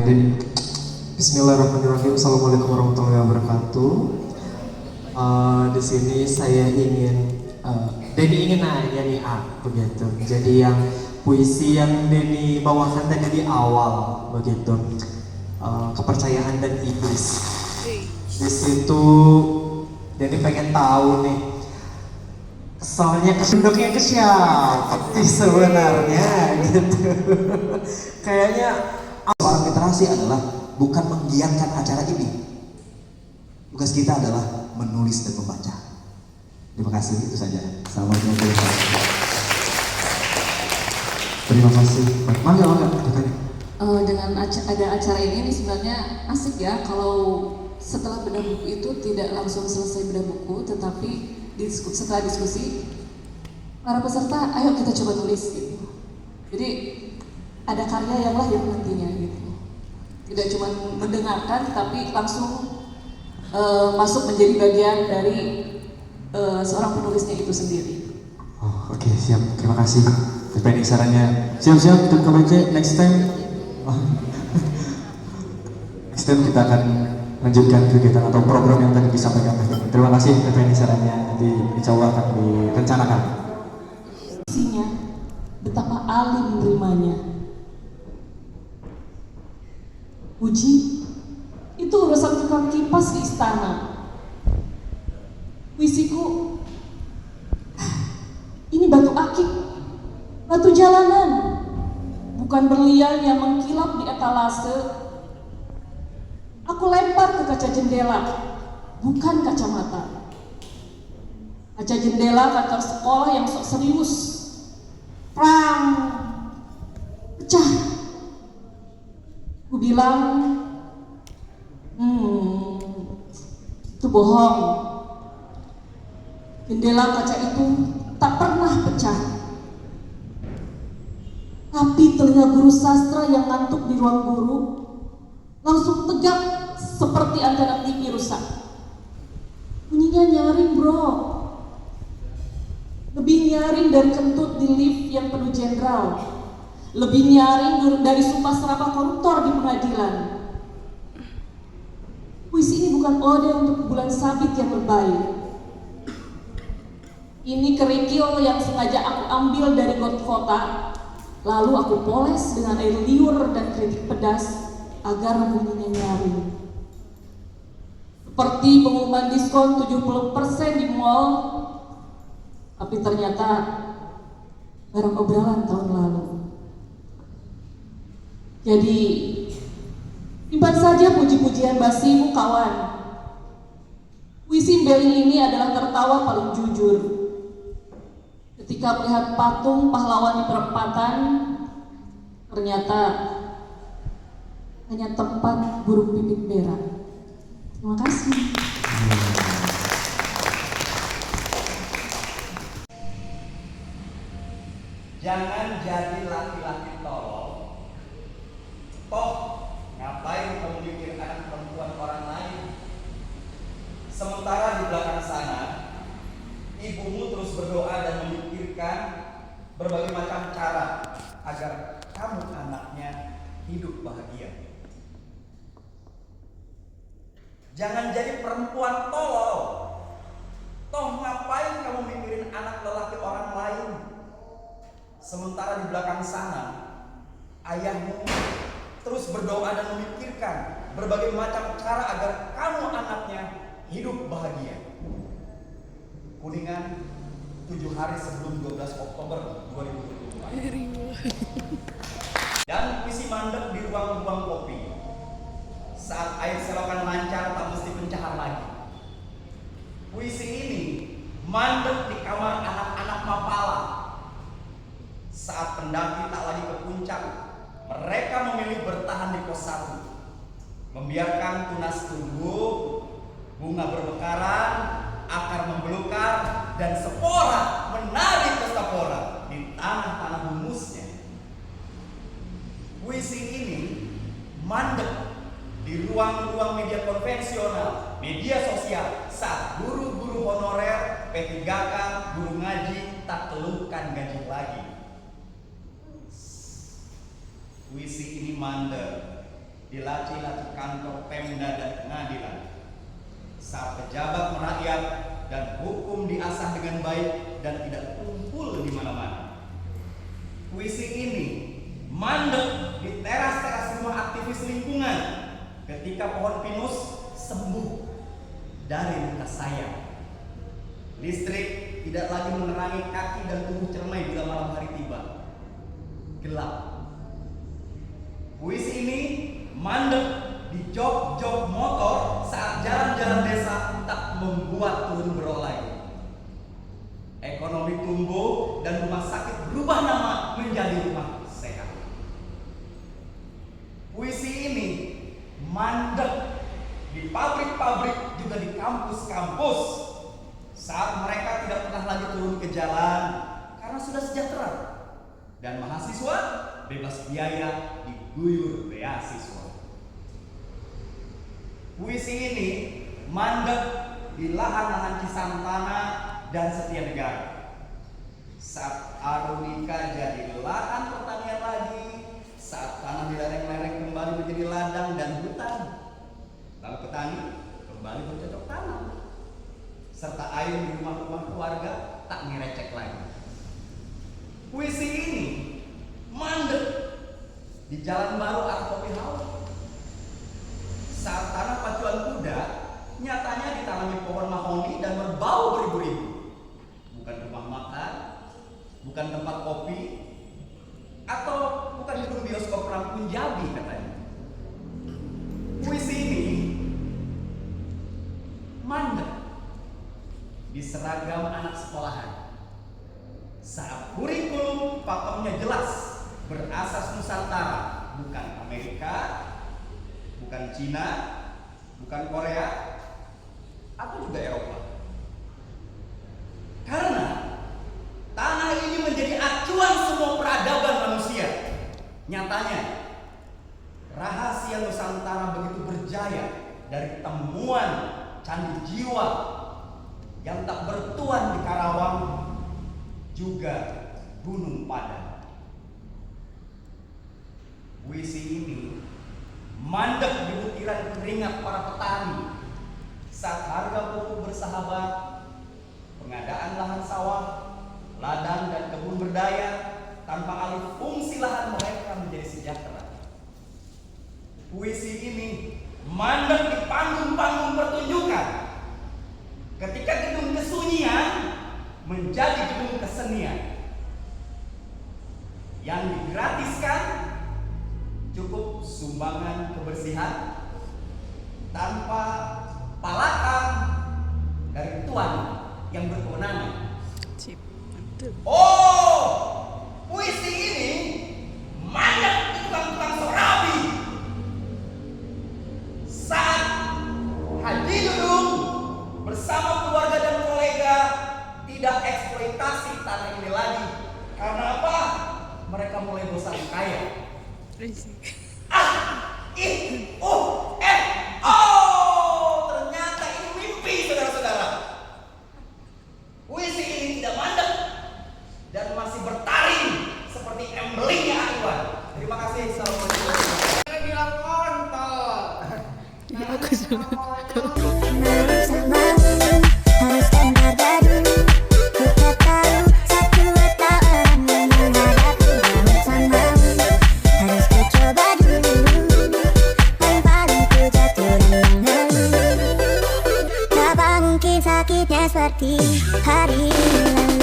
Denny. Bismillahirrahmanirrahim. Assalamualaikum warahmatullahi wabarakatuh. Di sini saya ingin Denny ingin nanya nih begitu. Jadi yang puisi yang Denny bawakan tadi di awal begitu, kepercayaan dan iblis. Di situ Denny pengen tahu nih, soalnya kesunduknya ke siapa sih sebenarnya gitu. Kayaknya Seorang literasi adalah bukan menggiatkan acara ini. Tugas kita adalah menulis dan membaca. Terima kasih, itu saja. Assalamualaikum warahmatullahi wabarakatuh. terima kasih. Mangga. Dengan ada acara ini sebenarnya asik ya kalau setelah bedah buku itu tidak langsung selesai bedah buku, tetapi setelah diskusi para peserta, ayo kita coba tulis gitu. Jadi ada karya yang lahir nantinya gitu. Tidak cuma mendengarkan, tapi langsung masuk menjadi bagian dari seorang penulisnya itu sendiri. Oke, siap. Terima kasih. Depending sarannya. Siap-siap. Terima next time. Next time kita akan lanjutkan kegiatan atau program yang tadi disampaikan. Terima kasih. Depending sarannya. Nanti insya Allah akan direncanakan. Isinya betapa alim menerimanya. Puji, itu urusan tukang kipas di istana. Puisiku, ini batu akik, batu jalanan, bukan berlian yang mengkilap di etalase. Aku lempar ke kaca jendela, bukan kacamata. Kaca jendela kantor sekolah yang sok serius. Prang, pecah. Aku bilang, itu bohong. Jendela kaca itu tak pernah pecah. Tapi telinga guru sastra yang ngantuk di ruang guru langsung tegak seperti antena TV rusak. Bunyinya nyaring bro, lebih nyaring dari kentut di lift yang penuh jenderal, lebih nyaring dari sumpah serapah koruptor di pengadilan. Puisi ini bukan ode untuk bulan sabit yang berbaik. Ini kerikil yang sengaja aku ambil dari got kota, lalu aku poles dengan air liur dan kritik pedas agar bunyinya nyaring. Seperti pengumuman diskon 70% di mall, tapi ternyata barang obrolan tahun lalu. Jadi, simpan saja puji-pujian basimu kawan. Puisi Belly ini adalah tertawa paling jujur. Ketika melihat patung pahlawan di perempatan, ternyata hanya tempat burung pipit berak. Terima kasih. Jangan jadi laki-laki tolol. Toh, ngapain kamu mikir anak perempuan orang lain? Sementara di belakang sana, ibumu terus berdoa dan memikirkan berbagai macam cara agar kamu anaknya hidup bahagia. Jangan jadi perempuan tolol. Toh ngapain kamu mikirin anak lelaki orang lain? Sementara di belakang sana, ayahmu terus berdoa dan memikirkan berbagai macam cara agar kamu anaknya hidup bahagia. Kuningan 7 hari sebelum 12 Oktober 2024. Dan puisi mandek di ruang-ruang kopi. Saat air selokan lancar tak mesti pencahar lagi. Puisi ini mandek di kamar anak-anak Mapala. Saat pendaki tak lagi ke puncak, mereka memilih bertahan di pos 1. Membiarkan tunas tumbuh, bunga bermekaran, akar membelukar, dan spora menari pestapora di tanah-tanah humusnya. Puisi ini mandek di ruang-ruang media konvensional, media sosial, saat guru-guru honorer, P3K, guru ngaji tak keluhkan gaji lagi. Puisi ini mandek di laci-laci kantor Pemda dan pengadilan. Saat pejabat merakyat dan hukum diasah dengan baik dan tidak kumpul di mana-mana. Puisi ini mandek di teras-teras rumah aktivis lingkungan ketika pohon pinus sembuh dari luka sayang. Listrik tidak lagi menerangi kaki dan tubuh Cermai bila malam hari tiba. Gelap. Puisi ini mandek di jok-jok motor saat jalan-jalan desa tak membuat turun beroleh. Ekonomi tumbuh dan rumah sakit berubah nama menjadi rumah sehat. Puisi ini mandek di pabrik-pabrik juga di kampus-kampus saat mereka tidak pernah lagi turun ke jalan karena sudah sejahtera dan mahasiswa bebas biaya diguyur beasiswa. Puisi ini mandek di lahan-lahan Cisantana dan Setianegara saat Arulika jadi lahan pertanian lagi, saat tanah di lereng-lereng kembali menjadi ladang dan hutan, lalu petani kembali bercocok tanam, serta air di rumah-rumah keluarga tak ngerecek lagi. Puisi ini mandek di Jalan Baru atau Kopi House saat tanah pacuan kuda nyatanya ditanami pohon mahoni dan berbau beribu-ribu. Bukan rumah makan, bukan tempat kopi, atau bukan gedung bioskop perang Punjabi katanya. Puisi ini mandek di seragam anak sekolahan saat kurikulum pakemnya jelas berasas Nusantara, bukan Amerika, bukan Cina, bukan Korea, atau juga Eropa. Karena tanah ini menjadi acuan semua peradaban manusia. Nyatanya, rahasia Nusantara begitu berjaya dari temuan candi jiwa yang tak bertuan di Karawang, juga Gunung Padang. Puisi ini mandek di butiran keringat para petani saat harga pupuk bersahabat, pengadaan lahan sawah, ladang dan kebun berdaya tanpa alih fungsi lahan mereka menjadi sejahtera. Puisi ini mandek di panggung-panggung pertunjukan ketika gedung kesunyian menjadi gedung kesenian yang digratiskan cukup sumbangan kebersihan tanpa palakan dari tuan yang berkewenangan. Oh, puisi ini mandek di tukang-tukang sorabi saat Haji Dudung bersama keluarga dan kolega tidak eksploitasi tanah ini lagi. Karena apa? Mereka mulai bosan kaya. Ternyata ini mimpi, saudara-saudara. Puisi ini tidak mandek dan masih bertaring seperti embelingnya Iwan. Terima kasih. Assalamualaikum. Saya bilang kontol. Ya aku salah. Sakitnya seperti hari lalu.